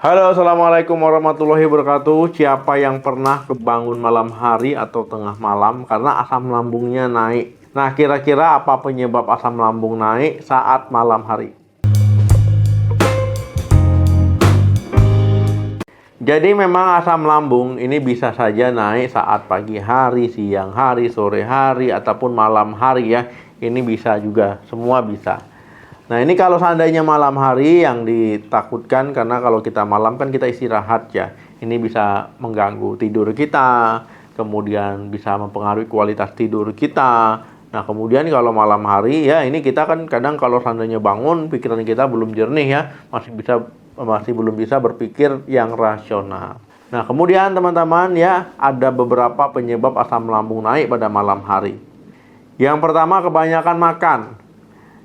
Halo, assalamualaikum warahmatullahi wabarakatuh. Siapa yang pernah kebangun malam hari atau tengah malam karena asam lambungnya naik? Nah, kira-kira apa penyebab asam lambung naik saat malam hari? Jadi memang asam lambung ini bisa saja naik saat pagi hari, siang hari, sore hari, ataupun malam hari ya. Ini bisa juga, semua bisa. Nah, ini kalau seandainya malam hari yang ditakutkan, karena kalau kita malam kan kita istirahat ya. Ini bisa mengganggu tidur kita, kemudian bisa mempengaruhi kualitas tidur kita. Nah, kemudian kalau malam hari ya, ini kita kan kadang kalau seandainya bangun, pikiran kita belum jernih ya, masih belum bisa berpikir yang rasional. Nah, kemudian teman-teman ya, ada beberapa penyebab asam lambung naik pada malam hari. Yang pertama, kebanyakan makan.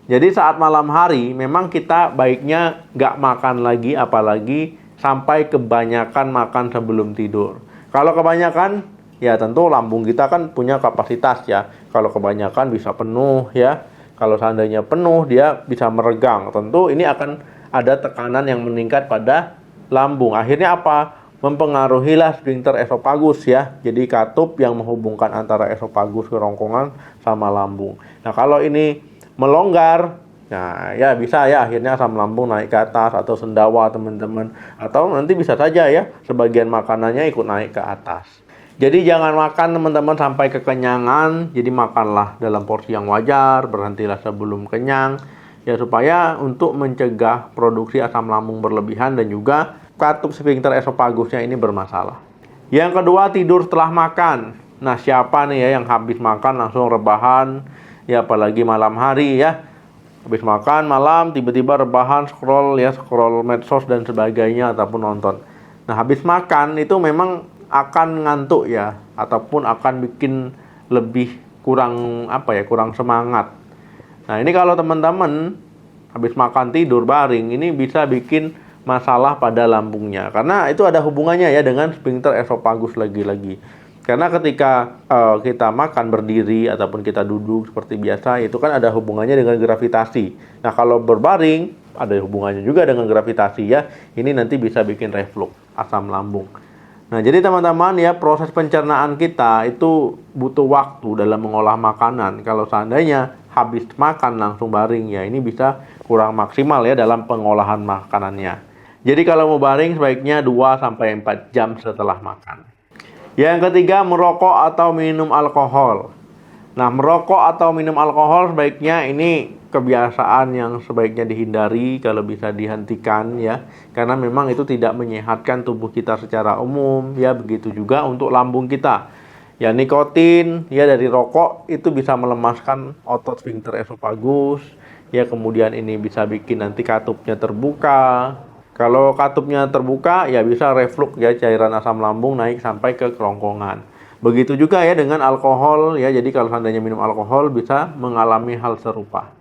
Jadi saat malam hari memang kita baiknya nggak makan lagi, apalagi sampai kebanyakan makan sebelum tidur. Kalau kebanyakan, ya tentu lambung kita kan punya kapasitas ya. Kalau kebanyakan bisa penuh ya. Kalau seandainya penuh, dia bisa meregang. Tentu ini akan ada tekanan yang meningkat pada lambung. Akhirnya apa? Mempengaruhilah sphincter esofagus ya. Jadi katup yang menghubungkan antara esofagus, kerongkongan sama lambung. Nah, kalau ini melonggar, nah ya bisa ya akhirnya asam lambung naik ke atas atau sendawa teman-teman, atau nanti bisa saja ya sebagian makanannya ikut naik ke atas. Jadi jangan makan teman-teman sampai kekenyangan. Jadi makanlah dalam porsi yang wajar, berhentilah sebelum kenyang ya, supaya untuk mencegah produksi asam lambung berlebihan dan juga katup sphincter esofagusnya ini bermasalah. Yang kedua, tidur setelah makan. Nah, siapa nih ya yang habis makan langsung rebahan ya, apalagi malam hari ya, habis makan malam tiba-tiba rebahan, scroll medsos dan sebagainya ataupun nonton. Nah, habis makan itu memang akan ngantuk ya, ataupun akan bikin lebih kurang semangat. Nah, ini kalau teman-teman habis makan tidur baring, ini bisa bikin masalah pada lambungnya, karena itu ada hubungannya ya dengan sphincter esofagus lagi-lagi. Karena ketika kita makan berdiri ataupun kita duduk seperti biasa, itu kan ada hubungannya dengan gravitasi. Nah, kalau berbaring ada hubungannya juga dengan gravitasi ya. Ini nanti bisa bikin reflux asam lambung. Nah, jadi teman-teman ya, proses pencernaan kita itu butuh waktu dalam mengolah makanan. Kalau seandainya habis makan langsung baring ya, ini bisa kurang maksimal ya dalam pengolahan makanannya. Jadi kalau mau baring sebaiknya 2-4 jam setelah makan. Yang ketiga, merokok atau minum alkohol. Nah, merokok atau minum alkohol sebaiknya ini kebiasaan yang sebaiknya dihindari, kalau bisa dihentikan ya. Karena memang itu tidak menyehatkan tubuh kita secara umum ya, begitu juga untuk lambung kita. Ya, nikotin ya dari rokok itu bisa melemaskan otot sphincter esofagus. Ya, kemudian ini bisa bikin nanti katupnya terbuka. Kalau katupnya terbuka ya bisa reflux ya, cairan asam lambung naik sampai ke kerongkongan. Begitu juga ya dengan alkohol ya. Jadi kalau seandainya minum alkohol bisa mengalami hal serupa.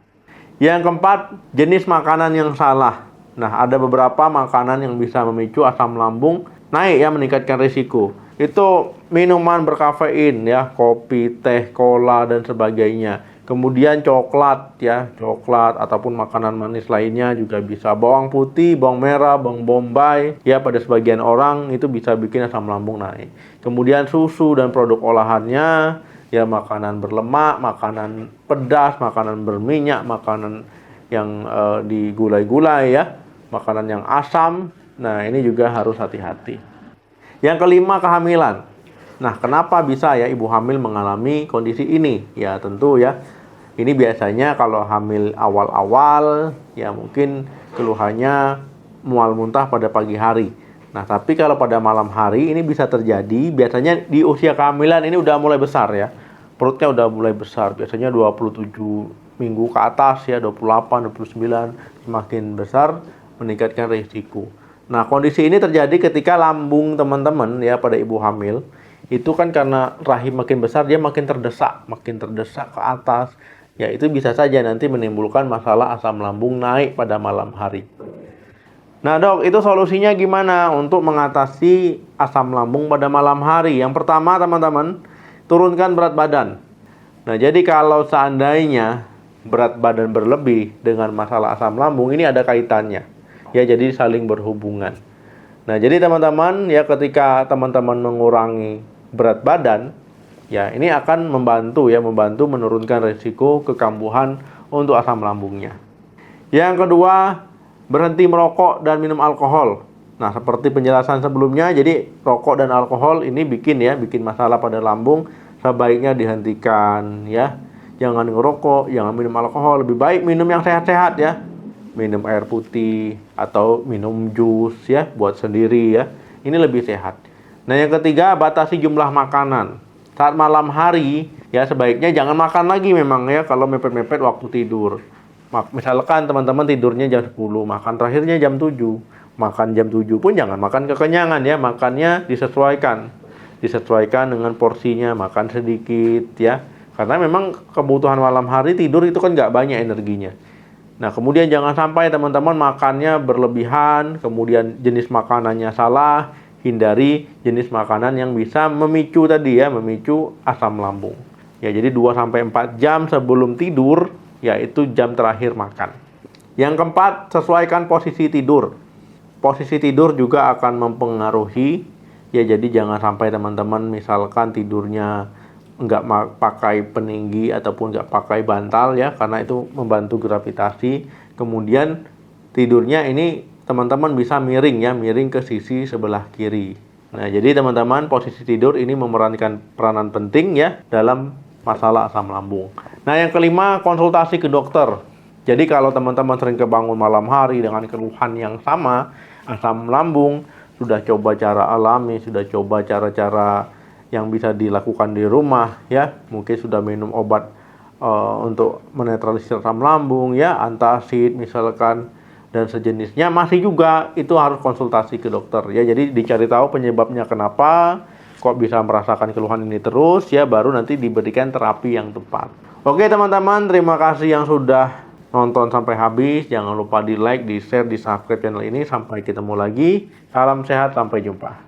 Yang keempat, jenis makanan yang salah. Nah, ada beberapa makanan yang bisa memicu asam lambung naik ya, meningkatkan risiko. Itu minuman berkafein ya, kopi, teh, cola dan sebagainya. Kemudian coklat ya, coklat ataupun makanan manis lainnya juga bisa. Bawang putih, bawang merah, bawang bombay ya, pada sebagian orang itu bisa bikin asam lambung naik. Kemudian susu dan produk olahannya ya, makanan berlemak, makanan pedas, makanan berminyak, makanan yang digulai-gulai ya, makanan yang asam. Nah, ini juga harus hati-hati. Yang kelima, kehamilan. Nah, kenapa bisa ya ibu hamil mengalami kondisi ini? Ya tentu ya, ini biasanya kalau hamil awal-awal ya mungkin keluhannya mual muntah pada pagi hari. Nah, tapi kalau pada malam hari ini bisa terjadi, biasanya di usia kehamilan ini udah mulai besar ya. Perutnya udah mulai besar, biasanya 27 minggu ke atas ya, 28, 29, semakin besar meningkatkan risiko. Nah, kondisi ini terjadi ketika lambung teman-teman ya pada ibu hamil itu kan karena rahim makin besar, dia makin terdesak ke atas. Ya, itu bisa saja nanti menimbulkan masalah asam lambung naik pada malam hari. Nah, dok, itu solusinya gimana untuk mengatasi asam lambung pada malam hari? Yang pertama, teman-teman, turunkan berat badan. Nah, jadi kalau seandainya berat badan berlebih dengan masalah asam lambung, ini ada kaitannya. Ya, jadi saling berhubungan. Nah, jadi teman-teman ya, ketika teman-teman mengurangi berat badan, ya ini akan membantu menurunkan risiko kekambuhan untuk asam lambungnya. Yang kedua, berhenti merokok dan minum alkohol. Nah, seperti penjelasan sebelumnya, jadi rokok dan alkohol ini bikin masalah pada lambung, sebaiknya dihentikan ya. Jangan ngerokok, jangan minum alkohol, lebih baik minum yang sehat-sehat ya. Minum air putih atau minum jus ya, buat sendiri ya. Ini lebih sehat. Nah, yang ketiga, batasi jumlah makanan. Saat malam hari ya, sebaiknya jangan makan lagi memang ya, kalau mepet-mepet waktu tidur. Misalkan teman-teman tidurnya jam 10, makan terakhirnya jam 7. Makan jam 7 pun jangan makan kekenyangan ya, makannya disesuaikan dengan porsinya, makan sedikit ya. Karena memang kebutuhan malam hari tidur itu kan nggak banyak energinya. Nah, kemudian jangan sampai teman-teman makannya berlebihan, kemudian jenis makanannya salah, hindari jenis makanan yang bisa memicu asam lambung. Ya, jadi 2-4 jam sebelum tidur, yaitu jam terakhir makan. Yang keempat, sesuaikan posisi tidur. Posisi tidur juga akan mempengaruhi, ya, jadi jangan sampai teman-teman misalkan tidurnya nggak pakai peninggi ataupun nggak pakai bantal ya, karena itu membantu gravitasi. Kemudian tidurnya ini teman-teman bisa miring ke sisi sebelah kiri. Nah, jadi teman-teman, posisi tidur ini memerankan peranan penting ya dalam masalah asam lambung. Nah, yang kelima, konsultasi ke dokter. Jadi kalau teman-teman sering kebangun malam hari dengan keluhan yang sama, asam lambung, sudah coba cara alami, sudah coba cara-cara yang bisa dilakukan di rumah ya, mungkin sudah minum obat untuk menetralisir asam lambung ya, antacid misalkan dan sejenisnya, masih juga itu harus konsultasi ke dokter ya. Jadi dicari tahu penyebabnya, kenapa kok bisa merasakan keluhan ini terus ya, baru nanti diberikan terapi yang tepat. Oke teman-teman, terima kasih yang sudah nonton sampai habis. Jangan lupa di like, di share, di subscribe channel ini. Sampai ketemu lagi, salam sehat, sampai jumpa.